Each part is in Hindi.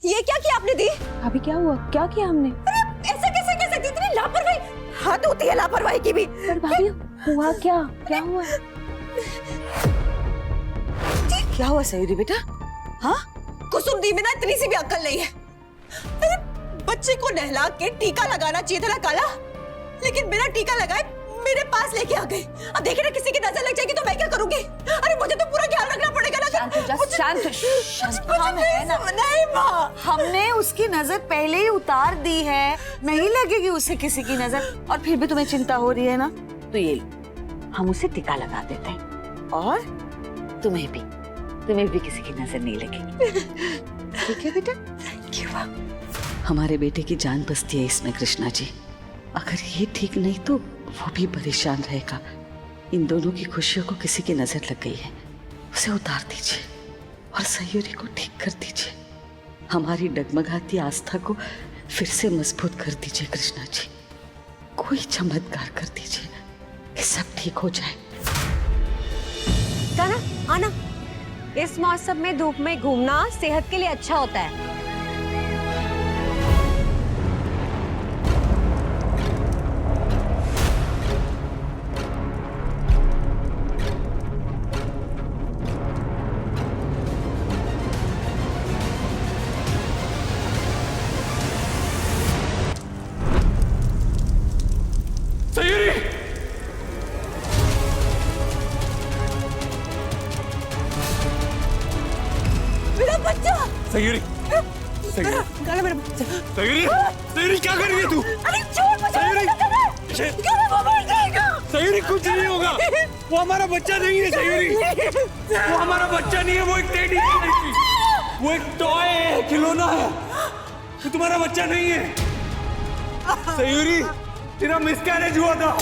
ये क्या किया आपने दी? अभी क्या हुआ? क्या किया हमने? अरे ऐसा कैसे कर सकती, इतनी लापरवाही हाथ होती है लापरवाही की भी। पर भाभी हुआ क्या? क्या हुआ? क्या हुआ सयूरी बेटा? हाँ, कुसुम दी में ना इतनी सी भी अक्ल नहीं है। अरे बच्चे को नहला के टीका लगाना चाहिए था ना काला, लेकिन बिना टीका लगाए मेरे पास लेके आ गए। अब देखे ना किसी की नजर लग जाएगी तो मैं क्या करूंगी? अरे मुझे तो पूरा ख्याल रखना पड़ेगा ना। शांत हम है ना। नहीं माँ, हमने उसकी नजर पहले ही उतार दी है, नहीं लगेगी उसे किसी की नजर। और फिर भी तुम्हें चिंता हो रही है ना, तो ये लो, हम उसे टीका लगा देते हैं और तुम्हें भी किसी की नजर नहीं लगेगी। ठीक है बेटा? Thank you. हमारे बेटे की जान बसती है इसमें कृष्णा जी। अगर ये ठीक नहीं तो वो भी परेशान रहेगा। इन दोनों की खुशियों को किसी की नजर लग गई है, उसे उतार दीजिए और सयूरी को ठीक कर दीजिए। हमारी डगमगाती आस्था को फिर से मजबूत कर दीजिए कृष्णा जी। कोई चमत्कार कर दीजिए कि सब ठीक हो जाए। जाना आना, इस मौसम में धूप में घूमना सेहत के लिए अच्छा होता है। सयूरी, गाना मेरा बच्चा। सयूरी, सयूरी क्या कर रही है तू? अरे छोड़ मुझे। सयूरी, वो मर जाएगा। सयूरी कुछ नहीं होगा। वो हमारा बच्चा नहीं है सयूरी। वो हमारा बच्चा नहीं है, वो एक टेडी है लड़की। वो एक टॉय है, खिलौना है। वो तुम्हारा बच्चा नहीं है। सयूरी, तेरा मिसकैरेज हुआ था।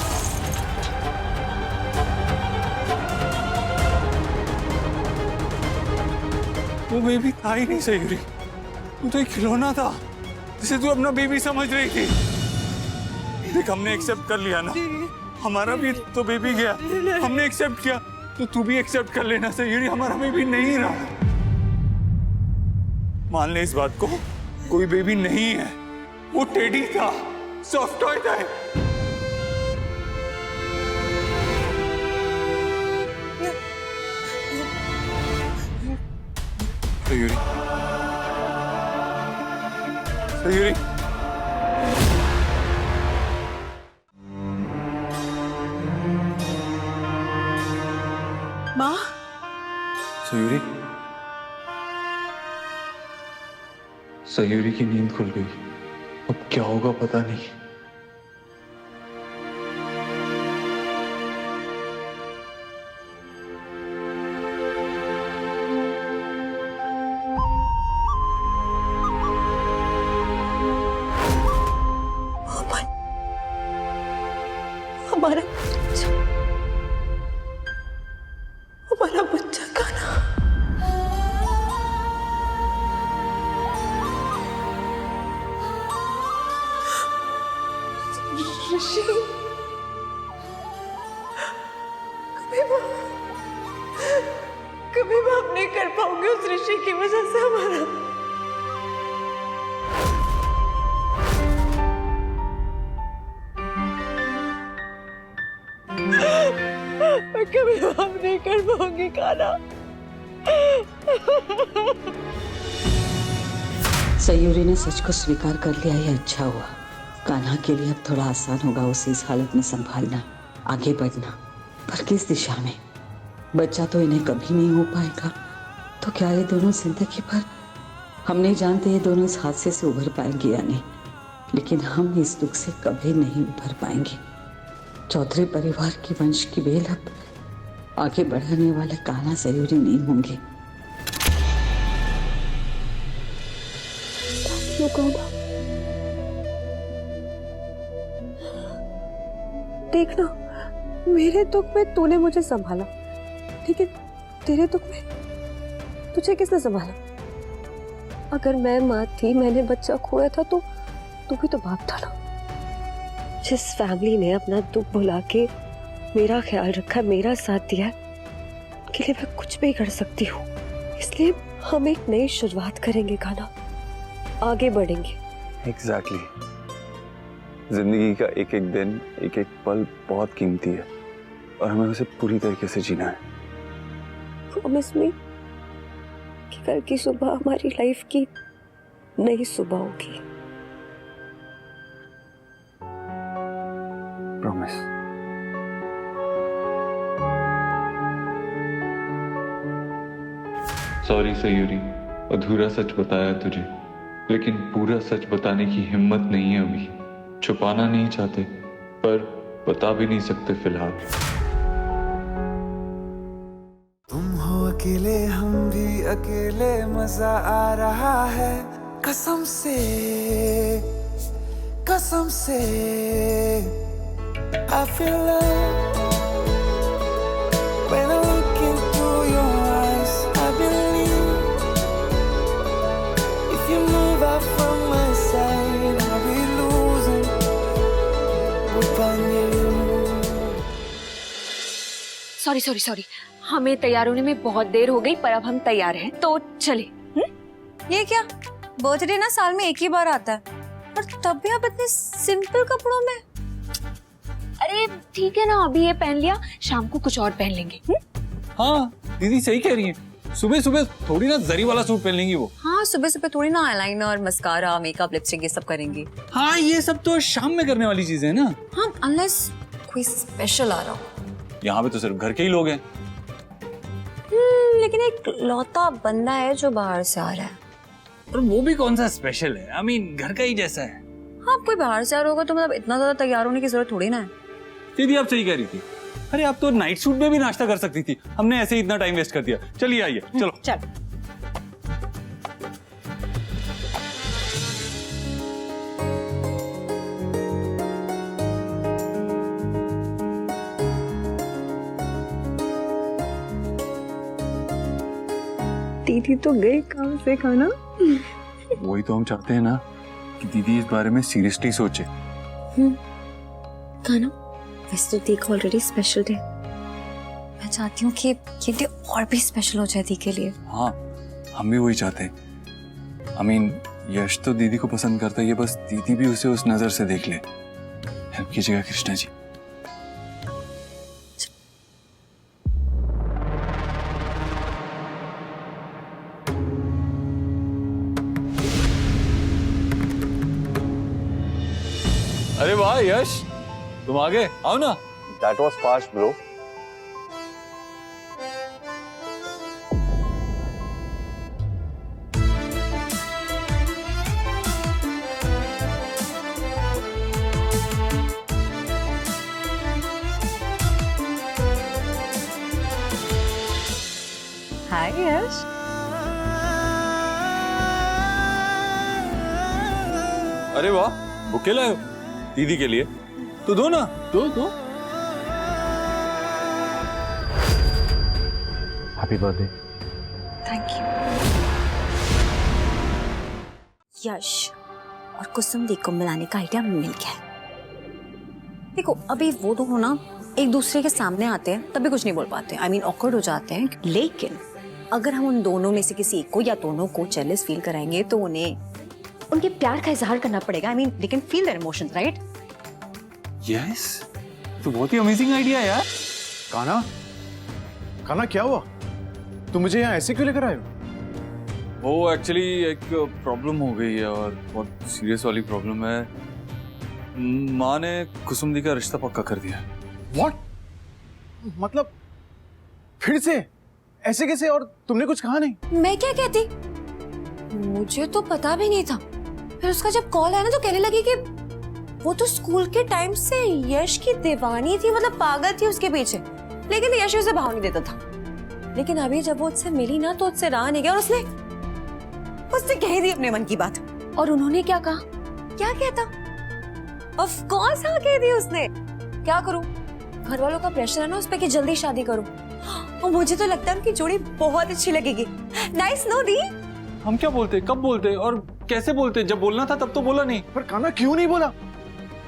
वो बेबी था ही नहीं सयूरी, वो तो एक खिलौना था जिसे तू अपना बेबी समझ रही थी। देख हमने एक्सेप्ट कर लिया ना, हमारा भी तो बेबी गया। हमने एक्सेप्ट किया तो तू भी एक्सेप्ट कर लेना सयूरी, हमारा बेबी नहीं रहा। मान ले इस बात को, कोई बेबी नहीं है, वो टेडी था, सॉफ्ट टॉय था। सयूरी, सयूरी, माँ, सयूरी, सयूरी की नींद खुल गई। अब क्या होगा पता नहीं। हमारा बच्चा काना। ऋषि, कभी माफ नहीं कर पाऊंगी उस ऋषि की वजह से हमारा। मैं कभी माफ नहीं कर पाऊंगी काना। सयूरी ने सच को स्वीकार कर लिया, ये अच्छा हुआ। कान्हा के लिए अब थोड़ा आसान होगा उसे इस हालत में संभालना, आगे बढ़ना। पर किस दिशा में? बच्चा तो इन्हें कभी नहीं हो पाएगा, तो क्या ये दोनों जिंदगी भर? हम नहीं जानते ये दोनों इस हादसे से उभर पाएंगे या नहीं, लेकिन हम इस दुख से कभी नहीं उभर पाएंगे। चौधरी परिवार की वंश की बेल अब आगे बढ़ाने वाले कान्हा सयूरी नहीं होंगे। देखना, मेरे दुख में तूने मुझे संभाला, लेकिन तेरे दुख में तुझे किसने संभाला? अगर मैं माँ थी, मैंने बच्चा खोया था, तो तू भी तो बाप था ना। जिस फैमिली ने अपना दुख भुला के मेरा ख्याल रखा, मेरा साथ दिया, उनके लिए मैं कुछ भी कर सकती हूँ। इसलिए हम एक नई शुरुआत करेंगे कान्हा, आगे बढ़ेंगे। एग्जैक्टली। जिंदगी का एक एक दिन, एक एक पल बहुत कीमती है और हमें उसे पूरी तरीके से जीना है। प्रॉमिस मी कि कल की सुबह हमारी लाइफ की नई सुबह होगी। प्रॉमिस। सॉरी सयूरी, अधूरा सच बताया तुझे, लेकिन पूरा सच बताने की हिम्मत नहीं है अभी। छुपाना नहीं चाहते पर बता भी नहीं सकते फिलहाल। तुम हो अकेले, हम भी अकेले, मजा आ रहा है कसम से, कसम से। I feel love when I look into your eyes. I believe if you move out from my side, I'll be losing without you. Sorry sorry sorry, हमें तैयार होने में बहुत देर हो गई, पर अब हम तैयार हैं तो चले। ये क्या, बर्थडे ना साल में एक ही बार आता है और तब भी आप इतने सिंपल कपड़ों में। अरे ठीक है ना, अभी ये पहन लिया, शाम को कुछ और पहन लेंगे। हाँ दीदी सही कह रही है, सुबह सुबह थोड़ी ना जरी वाला सूट पहन लेंगी वो। हाँ, सुबह सुबह थोड़ी ना आईलाइनर, मस्कारा, मेकअप, लिपस्टिक ये सब करेंगी। हाँ ये सब तो शाम में करने वाली चीजें है ना। हाँ, अनलेस कोई स्पेशल आ रहा हो। यहाँ पे तो सिर्फ घर के ही लोग हैं। लेकिन एक लौता बंदा है जो बाहर से आ रहा है। और वो भी कौन सा स्पेशल है, आई मीन घर का ही जैसा है। हाँ, कोई बाहर से आ रहा होगा तो मतलब इतना ज्यादा तैयार होने की जरूरत थोड़ी ना है। दीदी आप सही कह रही थी। अरे आप तो नाइट सूट में भी नाश्ता कर सकती थी, हमने ऐसे ही इतना टाइम वेस्ट कर दिया। चलिए आइए, चलो चल। दीदी तो गई काम से खाना। वही तो हम चाहते हैं ना कि दीदी इस बारे में सीरियसली सोचे। खाना वैसे तो देख ऑलरेडी स्पेशल डे, मैं चाहती हूँ कि ये डे और भी स्पेशल हो जाए दी के लिए। हाँ हम भी वही चाहते हैं। आई मीन यश तो दीदी को पसंद करता है, ये बस दीदी भी उसे उस नजर से देख ले। हेल्प कीजिएगा कृष्णा जी। अरे वाह यश, तुम आ गए, आओ ना। That was fast, bro. हाय यश। अरे वाह, बुके लाए हो दीदी के लिए, तो दो ना, दो। Happy birthday. Thank you. Yash और कुसुम दी को मिलाने का आइडिया मिल गया है। देखो अभी वो दोनों ना एक दूसरे के सामने आते हैं तब भी कुछ नहीं बोल पाते, आई मीन ऑकवर्ड हो जाते हैं। लेकिन अगर हम उन दोनों में से किसी एक को या दोनों को जेलस फील कराएंगे तो उन्हें उनके प्यार का इजहार करना पड़ेगा। I mean they can feel their emotions, right? Yes, तो बहुत ही अमेजिंग आइडिया है यार। कान्हा, कान्हा क्या हुआ? तुम मुझे यहाँ ऐसे क्यों लेकर आए हो? वो एक्चुअली एक प्रॉब्लम हो गई है और बहुत सीरियस वाली प्रॉब्लम है। माँ ने कुसुम दी का रिश्ता पक्का कर दिया। What? मतलब फिर से ऐसे कैसे? और तुमने कुछ कहा नहीं? मैं क्या कहती, मुझे तो पता भी नहीं था। फिर उसका जब कॉल आया ना तो कहने लगी कि वो तो स्कूल के टाइम से यश की दीवानी थी, मतलब पागल थी उसके पीछे, लेकिन यश उसे भाव नहीं देता था। लेकिन अभी जब वो उससे मिली ना तो उससे रहा नहीं गया और उसने कह दी अपने मन की बात। और उन्होंने क्या कहा? क्या कहता? ऑफ कोर्स हाँ कह दी उसने। क्या करूं, घर वालों का प्रेशर है ना उस पे कि जल्दी शादी करूं, और मुझे तो लगता है उनकी जोड़ी बहुत अच्छी लगेगी। Nice know the? हम क्या बोलते, कब बोलते और कैसे बोलते? जब बोलना था तब तो बोला नहीं। पर कान्हा क्यों नहीं बोला?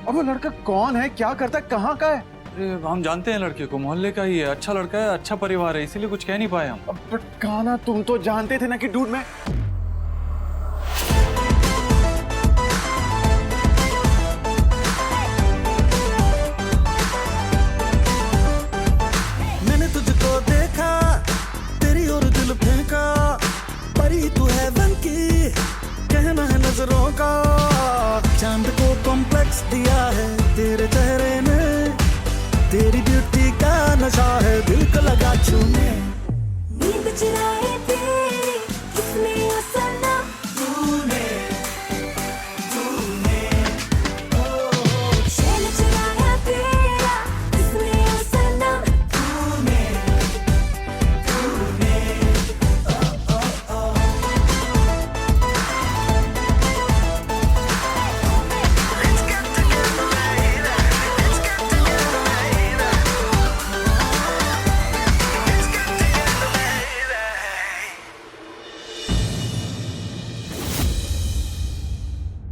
और वो लड़का कौन है, क्या करता है, कहाँ का है? अरे हम जानते हैं लड़के को, मोहल्ले का ही है, अच्छा लड़का है, अच्छा परिवार है, इसीलिए कुछ कह नहीं पाए हम। बट कान्हा तुम तो जानते थे ना कि डूड मैं लगा चूमे नींद चुराए तेरी किसने ओ सनम चैन चुराया तेरा किसने ओ सनम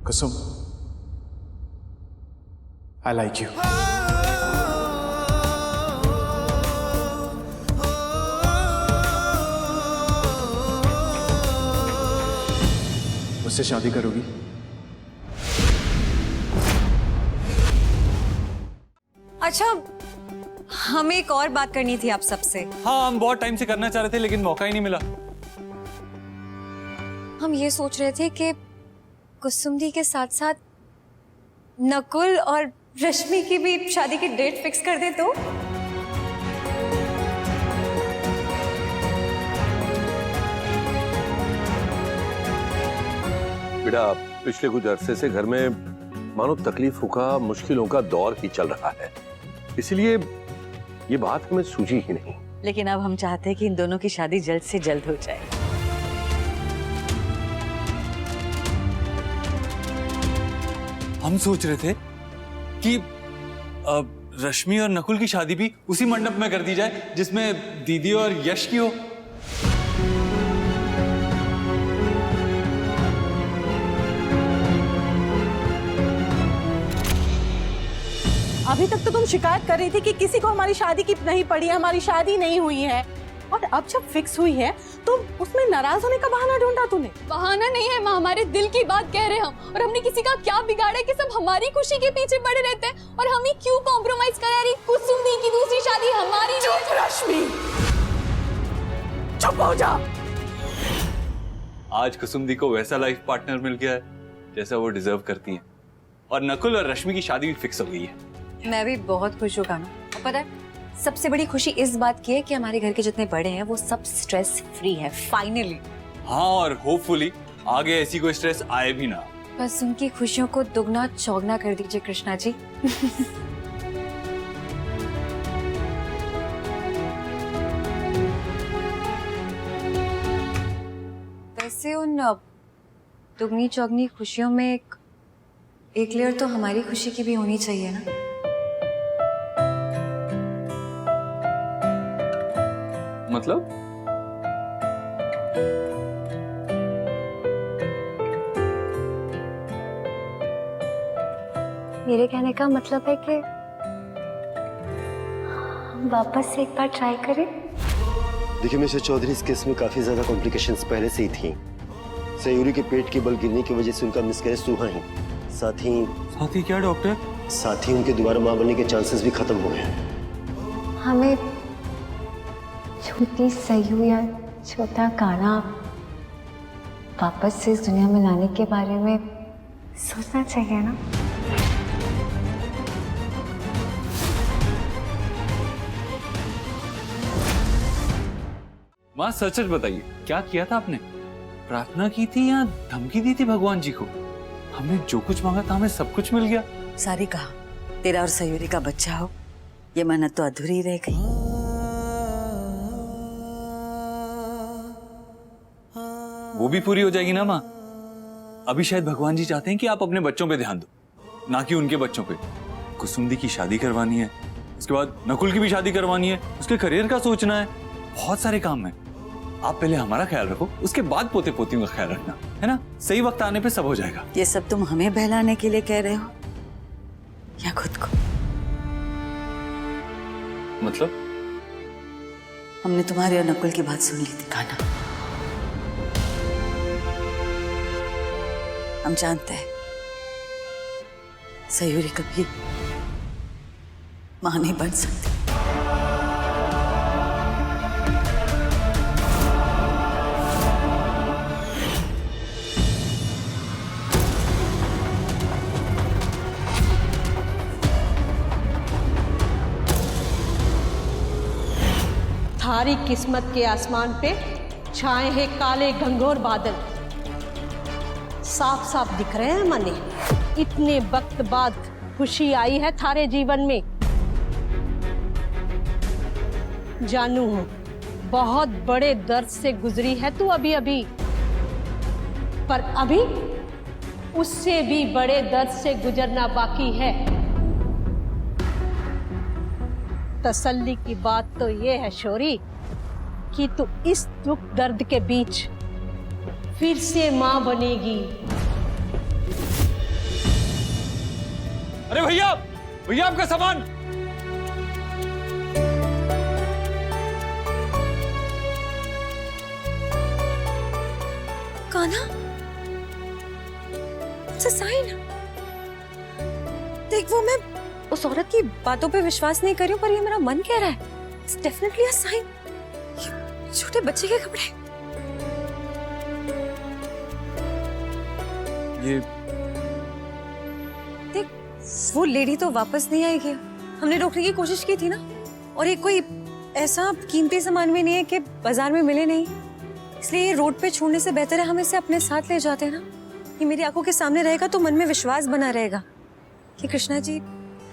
कुसुम, I like you. मुझसे शादी करोगी? अच्छा, हमें एक और बात करनी थी आप सबसे। हाँ, हम बहुत टाइम से करना चाह रहे थे लेकिन मौका ही नहीं मिला। हम ये सोच रहे थे कि कुसुम दी के साथ साथ नकुल और रश्मि की भी शादी की डेट फिक्स कर दे तो। बेटा, पिछले कुछ अरसे से घर में मानो तकलीफों का, मुश्किलों का दौर ही चल रहा है, इसलिए ये बात हमें सूझी ही नहीं। लेकिन अब हम चाहते हैं कि इन दोनों की शादी जल्द से जल्द हो जाए। हम सोच रहे थे कि रश्मि और नकुल की शादी भी उसी मंडप में कर दी जाए जिसमें दीदी और यश की हो। अभी तक तो तुम शिकायत कर रही थी कि किसी को हमारी शादी की नहीं पड़ी है, हमारी शादी नहीं हुई है, और अब जब फिक्स हुई है तो उसमें नाराज होने का बहाना ढूंढा तूने। बहाना नहीं है माँ, हमारे दिल की बात कह रहे हैं हम, और हमने किसी का क्या बिगाड़ा है कि सब हमारी खुशी के पीछे पड़े रहते हैं और हम ही क्यों कॉम्प्रोमाइज करा रही। कुसुम दी की दूसरी शादी हमारी। चुप रश्मि, चुप हो जा। आज कुसुम दी को वैसा लाइफ पार्टनर मिल गया है जैसा वो डिजर्व करती है, और नकुल और रश्मि की शादी भी फिक्स हो गई है। मैं भी बहुत खुश हूँ कान्हा। और पता है सबसे बड़ी खुशी इस बात की है कि हमारे घर के जितने बड़े हैं वो सब स्ट्रेस फ्री है फाइनली। हाँ, और होपफुली आगे ऐसी कोई स्ट्रेस आए भी ना। बस उनकी खुशियों को दुगना चौगना कर दीजिए कृष्णा जी। वैसे उन दुगनी चौगनी खुशियों में एक लेयर तो हमारी खुशी की भी होनी चाहिए ना। मतलब? मेरे कहने का मतलब है कि हम वापस से एक बार ट्राई करें। देखिए मिस्टर चौधरी, इस केस में काफी ज्यादा कॉम्प्लिकेशंस पहले से ही थी। सयूरी के पेट के बल गिरने की वजह से उनका मिसकैरेज हुआ है। साथ ही क्या डॉक्टर? साथ ही उनके दोबारा मां बनने के चांसेस भी खत्म हो गए। हमें छोटी सयू या छोटा कान्हा वापस से इस दुनिया में लाने के बारे में सोचना चाहिए ना। माँ सच सच बताइए, क्या किया था आपने? प्रार्थना की थी या धमकी दी थी भगवान जी को? हमने जो कुछ मांगा था हमें सब कुछ मिल गया। सारी कहा तेरा और सयूरी का बच्चा हो, ये मन्नत तो अधूरी रह गई। वो भी पूरी हो जाएगी ना माँ। अभी शायद भगवान जी चाहते हैं कि आप अपने बच्चों पे ध्यान दो, ना कि उनके बच्चों पे। कुसुम दी की शादी करवानी है, उसके बाद नकुल की भी शादी करवानी है, उसके करियर का सोचना है, बहुत सारे काम है। आप पहले हमारा ख्याल रखो, उसके बाद पोते पोतियों का ख्याल रखना, है ना? सही वक्त आने पे सब हो जाएगा। ये सब तुम हमें बहलाने के लिए कह रहे हो या खुद को? मतलब? हमने तुम्हारी और नकुल की बात सुन ली थी कान्हा। हम जानते हैं सयूरी कभी मां नहीं बन सकती। तुम्हारी किस्मत के आसमान पे छाए हैं काले घंघोर बादल। साफ साफ दिख रहे हैं मने, इतने वक्त बाद खुशी आई है थारे जीवन में। जानू हूं बहुत बड़े दर्द से गुजरी है तू अभी अभी, पर अभी उससे भी बड़े दर्द से गुजरना बाकी है। तसल्ली की बात तो ये है शौरी कि तू इस दुख दर्द के बीच फिर से मां बनेगी। अरे भैया, भैया आपका सामान। कान्हा, साइन। देख, वो मैं उस औरत की बातों पे विश्वास नहीं कर रही हूँ, पर ये मेरा मन कह रहा है इट्स डेफिनेटली अ साइन। छोटे बच्चे के कपड़े। ये देख, वो लेडी तो वापस नहीं आएगी। हमने रोकने की कोशिश की थी ना, और ये कोई ऐसा कीमती सामान भी नहीं है कि बाजार में मिले नहीं, इसलिए ये रोड पे छोड़ने से बेहतर है हम इसे अपने साथ ले जाते हैं ना। ये मेरी आंखों के सामने रहेगा तो मन में विश्वास बना रहेगा कि कृष्णा जी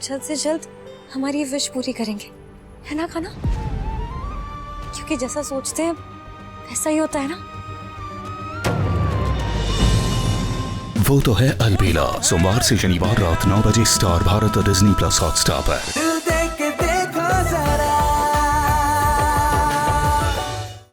जल्द से जल्द हमारी ये विश पूरी करेंगे, है ना कान्हा? क्योंकि जैसा सोचते हैं वैसा ही होता है ना। वो तो है अलबेला, सोमवार से शनिवार रात 9 बजे स्टार भारत और डिज्नी प्लस हॉटस्टार पर।